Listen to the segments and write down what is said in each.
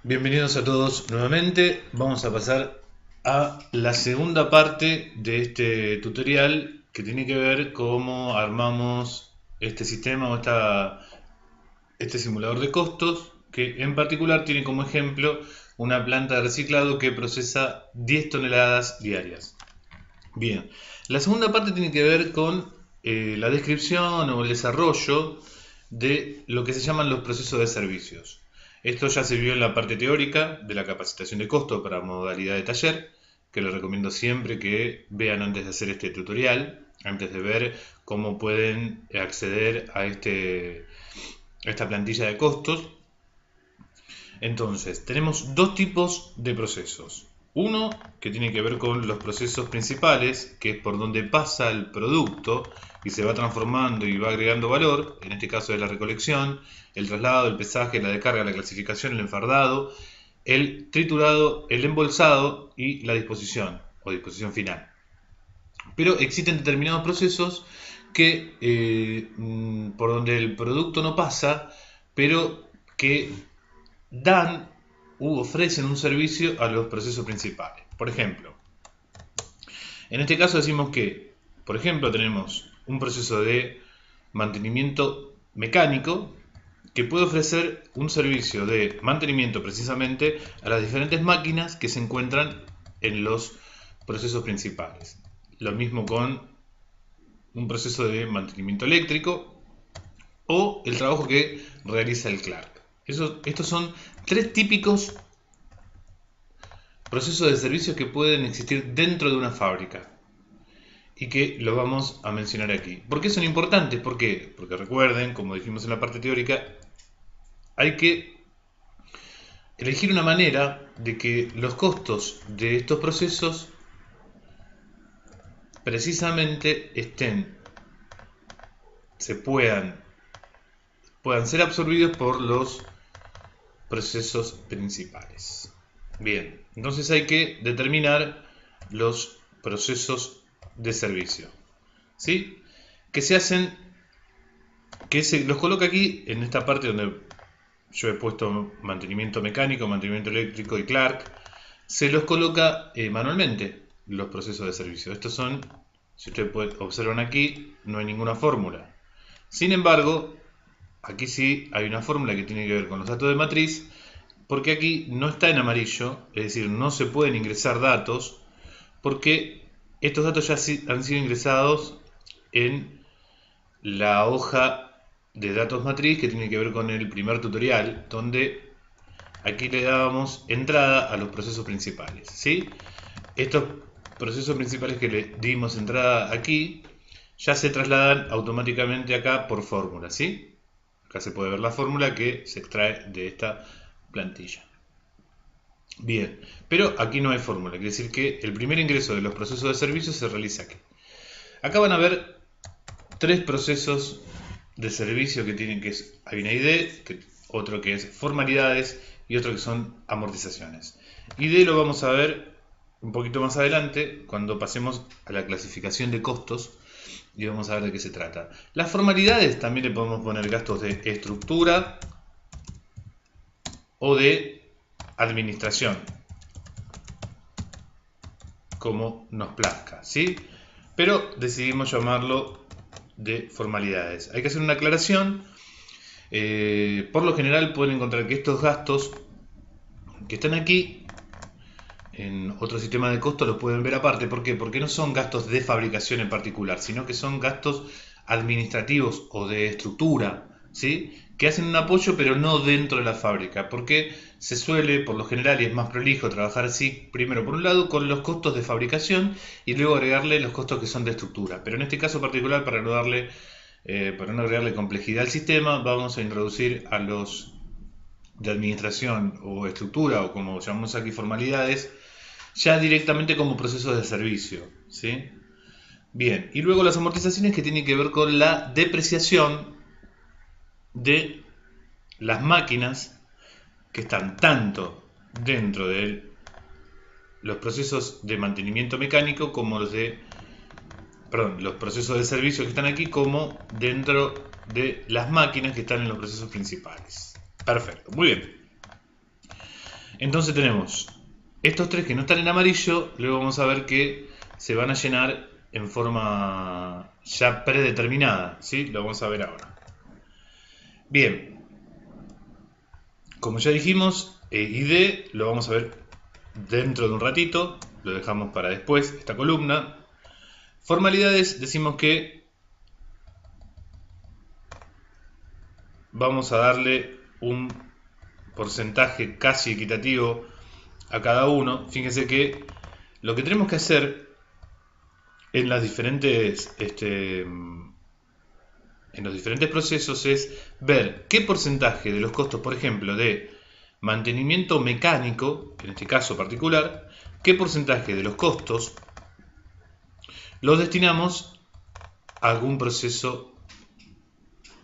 Bienvenidos a todos nuevamente. Vamos a pasar a la segunda parte de este tutorial que tiene que ver cómo armamos este sistema o este simulador de costos, que en particular tiene como ejemplo una planta de reciclado que procesa 10 toneladas diarias. Bien, la segunda parte tiene que ver con la descripción o el desarrollo de lo que se llaman los procesos de servicios. Esto ya se vio en la parte teórica de la capacitación de costo para modalidad de taller, que les recomiendo siempre que vean antes de hacer este tutorial, antes de ver cómo pueden acceder a esta plantilla de costos. Entonces, tenemos dos tipos de procesos. Uno que tiene que ver con los procesos principales, que es por donde pasa el producto y se va transformando y va agregando valor, en este caso es la recolección, el traslado, el pesaje, la descarga, la clasificación, el enfardado, el triturado, el embolsado y la disposición o disposición final. Pero existen determinados procesos que por donde el producto no pasa, pero que dan u ofrecen un servicio a los procesos principales. Por ejemplo, en este caso decimos que, por ejemplo, tenemos un proceso de mantenimiento mecánico que puede ofrecer un servicio de mantenimiento precisamente a las diferentes máquinas que se encuentran en los procesos principales. Lo mismo con un proceso de mantenimiento eléctrico o el trabajo que realiza el Clark. Estos son tres típicos procesos de servicios que pueden existir dentro de una fábrica y que lo vamos a mencionar aquí. ¿Por qué son importantes? ¿Por qué? Porque recuerden, como dijimos en la parte teórica, hay que elegir una manera de que los costos de estos procesos precisamente puedan ser absorbidos por los procesos principales. Bien, entonces hay que determinar los procesos de servicio, ¿sí? Que se hacen, que se los coloca aquí en esta parte donde yo he puesto mantenimiento mecánico, mantenimiento eléctrico y Clark, se los coloca manualmente los procesos de servicio. Estos son, si ustedes observan aquí, no hay ninguna fórmula. Sin embargo, aquí sí hay una fórmula que tiene que ver con los datos de matriz, porque aquí no está en amarillo, es decir, no se pueden ingresar datos, porque estos datos ya han sido ingresados en la hoja de datos matriz que tiene que ver con el primer tutorial, donde aquí le dábamos entrada a los procesos principales, ¿sí? Estos procesos principales que le dimos entrada aquí ya se trasladan automáticamente acá por fórmula, ¿sí? Acá se puede ver la fórmula que se extrae de esta plantilla. Bien, pero aquí no hay fórmula, quiere decir que el primer ingreso de los procesos de servicio se realiza aquí. Acá van a ver tres procesos de servicio que tienen, que es hay una ID, otro que es formalidades y otro que son amortizaciones. ID lo vamos a ver un poquito más adelante cuando pasemos a la clasificación de costos y vamos a ver de qué se trata. Las formalidades también le podemos poner gastos de estructura o de administración, como nos plazca, ¿sí? Pero decidimos llamarlo de formalidades. Hay que hacer una aclaración. Por lo general pueden encontrar que estos gastos que están aquí en otro sistema de costos los pueden ver aparte. ¿Por qué? Porque no son gastos de fabricación en particular, sino que son gastos administrativos o de estructura, ¿sí? Que hacen un apoyo pero no dentro de la fábrica, porque se suele, por lo general, y es más prolijo trabajar así, primero por un lado con los costos de fabricación y luego agregarle los costos que son de estructura. Pero en este caso particular, para no agregarle complejidad al sistema, vamos a introducir a los de administración o estructura, o como llamamos aquí formalidades, ya directamente como procesos de servicio, ¿sí? Bien, y luego las amortizaciones que tienen que ver con la depreciación de las máquinas que están tanto dentro de los procesos de mantenimiento mecánico como los procesos de servicio que están aquí, como dentro de las máquinas que están en los procesos principales. Perfecto, muy bien. Entonces tenemos estos tres que no están en amarillo, luego vamos a ver que se van a llenar en forma ya predeterminada, ¿sí? Lo vamos a ver ahora. Bien, como ya dijimos, y D lo vamos a ver dentro de un ratito, lo dejamos para después, esta columna. Formalidades, decimos que vamos a darle un porcentaje casi equitativo a cada uno. Fíjense que lo que tenemos que hacer en las diferentes en los diferentes procesos es ver qué porcentaje de los costos, por ejemplo, de mantenimiento mecánico, en este caso particular, qué porcentaje de los costos los destinamos a algún proceso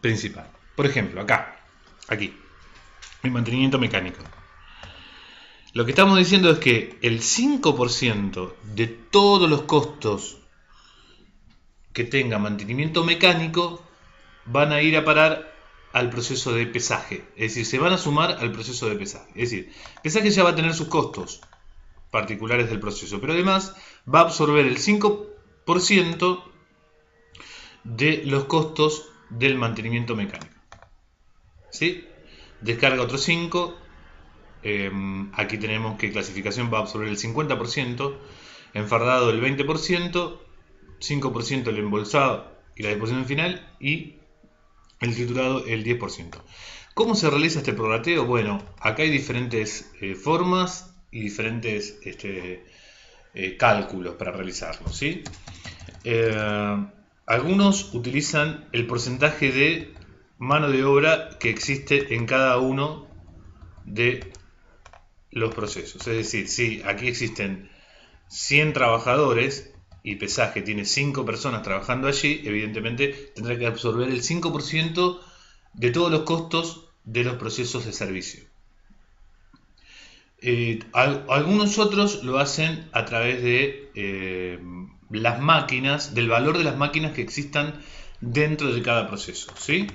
principal. Por ejemplo, aquí, el mantenimiento mecánico. Lo que estamos diciendo es que el 5% de todos los costos que tenga mantenimiento mecánico van a ir a parar al proceso de pesaje. Es decir, se van a sumar al proceso de pesaje. Es decir, pesaje ya va a tener sus costos particulares del proceso, pero además va a absorber el 5% de los costos del mantenimiento mecánico. ¿Sí? Descarga otro 5%. Aquí tenemos que clasificación va a absorber el 50%, enfardado el 20%, 5% el embolsado y la deposición final, y el triturado el 10%. ¿Cómo se realiza este prorrateo? Bueno, acá hay diferentes formas y diferentes cálculos para realizarlo, ¿sí? Algunos utilizan el porcentaje de mano de obra que existe en cada uno de los procesos. Es decir, si aquí existen 100 trabajadores y pesaje tiene 5 personas trabajando allí, evidentemente tendrá que absorber el 5% de todos los costos de los procesos de servicio. Algunos otros lo hacen a través de las máquinas, del valor de las máquinas que existan dentro de cada proceso, ¿sí?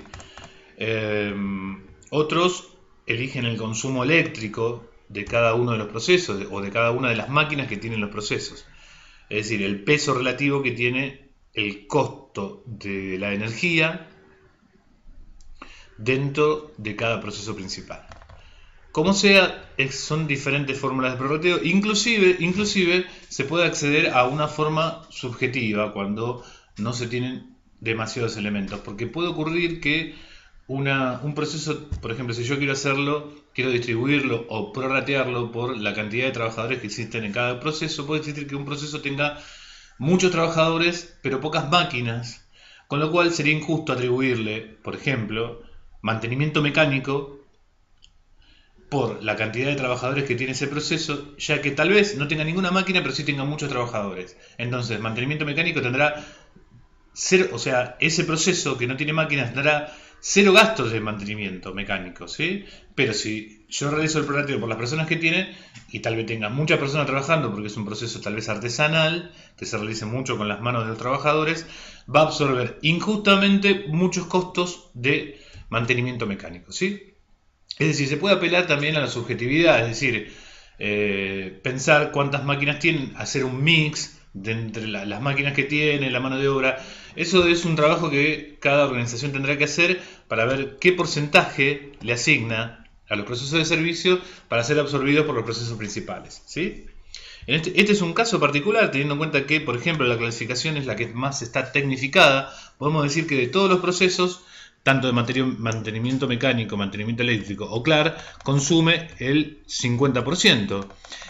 Otros eligen el consumo eléctrico de cada uno de los procesos o de cada una de las máquinas que tienen los procesos. Es decir, el peso relativo que tiene el costo de la energía dentro de cada proceso principal. Como sea, son diferentes fórmulas de prorrateo. Inclusive se puede acceder a una forma subjetiva cuando no se tienen demasiados elementos, porque puede ocurrir que un proceso, por ejemplo, si yo quiero distribuirlo o prorratearlo por la cantidad de trabajadores que existen en cada proceso, puede existir que un proceso tenga muchos trabajadores pero pocas máquinas, con lo cual sería injusto atribuirle, por ejemplo, mantenimiento mecánico por la cantidad de trabajadores que tiene ese proceso, ya que tal vez no tenga ninguna máquina pero sí tenga muchos trabajadores. Entonces, mantenimiento mecánico tendrá cero, o sea, ese proceso que no tiene máquinas tendrá cero gastos de mantenimiento mecánico, ¿sí? Pero si yo realizo el prorrateo por las personas que tiene y tal vez tenga muchas personas trabajando porque es un proceso tal vez artesanal, que se realice mucho con las manos de los trabajadores, va a absorber injustamente muchos costos de mantenimiento mecánico, ¿sí? Es decir, se puede apelar también a la subjetividad, es decir, pensar cuántas máquinas tienen, hacer un mix de entre las máquinas que tiene, la mano de obra. Eso es un trabajo que cada organización tendrá que hacer para ver qué porcentaje le asigna a los procesos de servicio para ser absorbidos por los procesos principales, ¿sí? Este es un caso particular, teniendo en cuenta que, por ejemplo, la clasificación es la que más está tecnificada. Podemos decir que de todos los procesos, tanto de mantenimiento mecánico, mantenimiento eléctrico o CLAR, consume el 50%.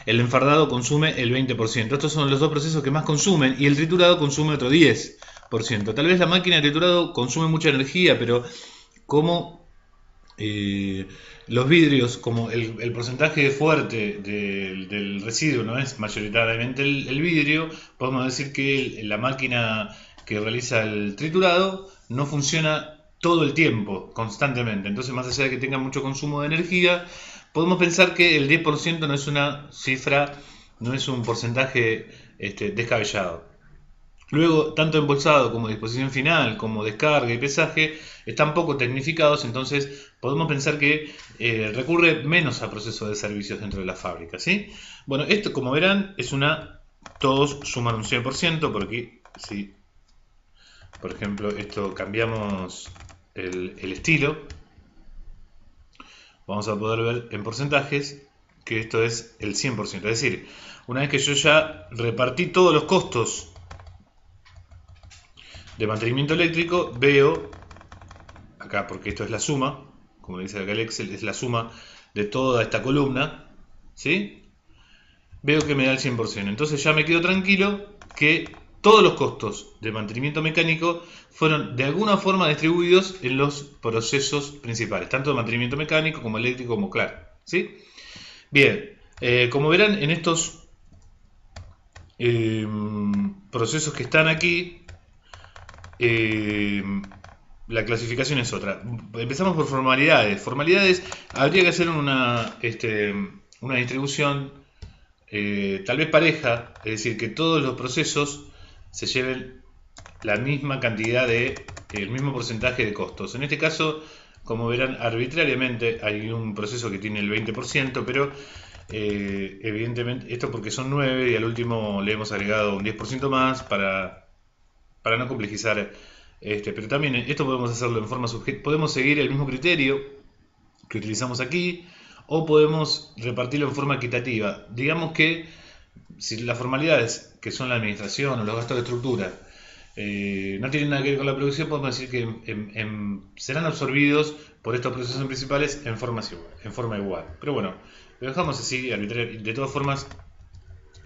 El enfardado consume el 20%. Estos son los dos procesos que más consumen, y el triturado consume otro 10%. Tal vez la máquina de triturado consume mucha energía, pero como los vidrios, como el porcentaje fuerte del residuo no es mayoritariamente el vidrio, podemos decir que la máquina que realiza el triturado no funciona todo el tiempo, constantemente. Entonces, más allá de que tenga mucho consumo de energía, podemos pensar que el 10% no es una cifra, no es un porcentaje descabellado. Luego, tanto embolsado como disposición final, como descarga y pesaje, están poco tecnificados, entonces podemos pensar que recurre menos a procesos de servicios dentro de la fábrica, ¿sí? Bueno, esto como verán es todos suman un 100%, porque si, por ejemplo, esto cambiamos el estilo, vamos a poder ver en porcentajes que esto es el 100%. Es decir, una vez que yo ya repartí todos los costos de mantenimiento eléctrico, veo acá, porque esto es la suma, como dice acá el Excel, es la suma de toda esta columna, ¿sí? Veo que me da el 100%. Entonces ya me quedo tranquilo que todos los costos de mantenimiento mecánico fueron de alguna forma distribuidos en los procesos principales, tanto de mantenimiento mecánico como eléctrico como claro, ¿sí? Bien, como verán en estos procesos que están aquí, la clasificación es otra. Empezamos por formalidades. Formalidades, habría que hacer una distribución tal vez pareja, es decir, que todos los procesos se lleven la misma cantidad el mismo porcentaje de costos. En este caso, como verán, arbitrariamente hay un proceso que tiene el 20%, pero evidentemente, esto porque son 9 y al último le hemos agregado un 10% más para no complejizar. Pero también esto podemos hacerlo en forma subjetiva, podemos seguir el mismo criterio que utilizamos aquí, o podemos repartirlo en forma equitativa. Digamos que si las formalidades, que son la administración o los gastos de estructura, no tienen nada que ver con la producción, podemos decir que serán absorbidos por estos procesos principales en forma igual. Pero bueno, lo dejamos así, arbitrario. De todas formas,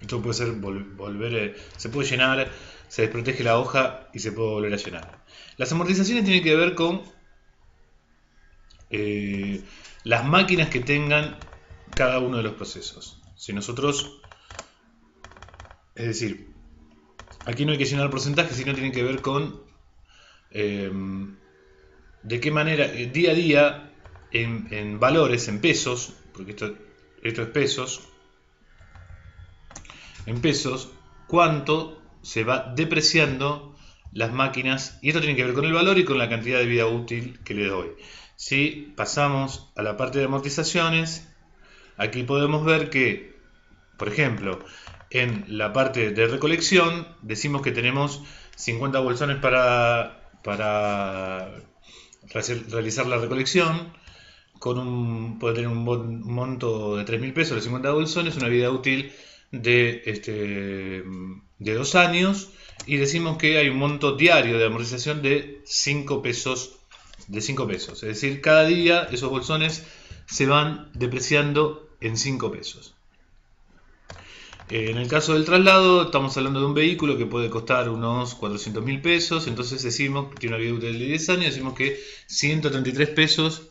esto puede ser se puede llenar, se desprotege la hoja y se puede volver a llenar. Las amortizaciones tienen que ver con las máquinas que tengan cada uno de los procesos. Si nosotros, es decir, aquí no hay que llenar porcentajes, sino tienen que ver con de qué manera, día a día, en valores, en pesos, porque esto es pesos, en pesos, cuánto se va depreciando las máquinas, y esto tiene que ver con el valor y con la cantidad de vida útil que le doy. Si pasamos a la parte de amortizaciones, aquí podemos ver que, por ejemplo, en la parte de recolección decimos que tenemos 50 bolsones para realizar la recolección, puede tener un monto de 3.000 pesos de 50 bolsones, una vida útil de 2 años, y decimos que hay un monto diario de amortización de 5 pesos. Es decir, cada día esos bolsones se van depreciando en 5 pesos. En el caso del traslado, estamos hablando de un vehículo que puede costar unos 400.000 pesos, entonces decimos que tiene una vida útil de 10 años, decimos que 133 pesos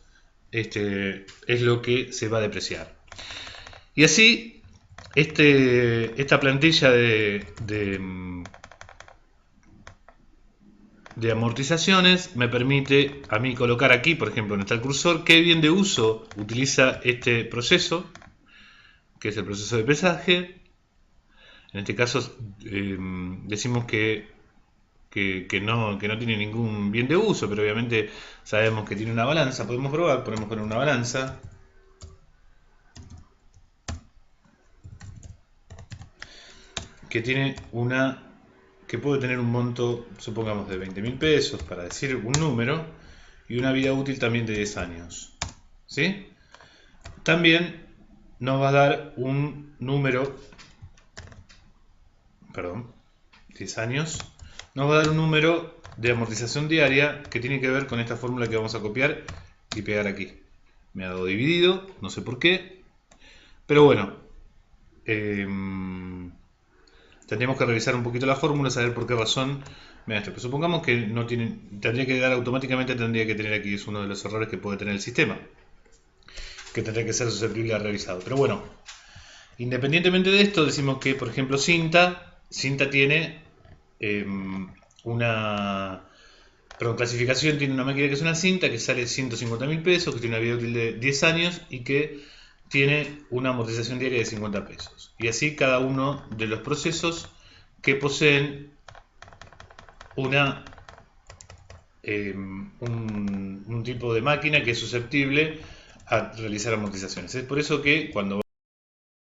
es lo que se va a depreciar. Y así, esta plantilla de amortizaciones me permite a mí colocar aquí, por ejemplo, donde está el cursor, qué bien de uso utiliza este proceso, que es el proceso de pesaje. En este caso decimos que no tiene ningún bien de uso, pero obviamente sabemos que tiene una balanza. Podemos poner una balanza. Que puede tener un monto, supongamos, de 20.000 pesos, para decir un número, y una vida útil también de 10 años. ¿Sí? También nos va a dar un número, 10 años, nos va a dar un número de amortización diaria que tiene que ver con esta fórmula que vamos a copiar y pegar aquí. Me ha dado dividido, no sé por qué, pero bueno, tendríamos que revisar un poquito la fórmula, saber por qué razón me da esto. Pero supongamos que no tiene, tendría que dar automáticamente, tendría que tener aquí, es uno de los errores que puede tener el sistema, que tendría que ser susceptible a revisado. Pero bueno, independientemente de esto, decimos que, por ejemplo, Cinta tiene clasificación, tiene una máquina que es una Cinta que sale 150.000 pesos, que tiene una vida útil de 10 años y que tiene una amortización diaria de 50 pesos. Y así cada uno de los procesos que poseen una un tipo de máquina que es susceptible a realizar amortizaciones. Es por eso que cuando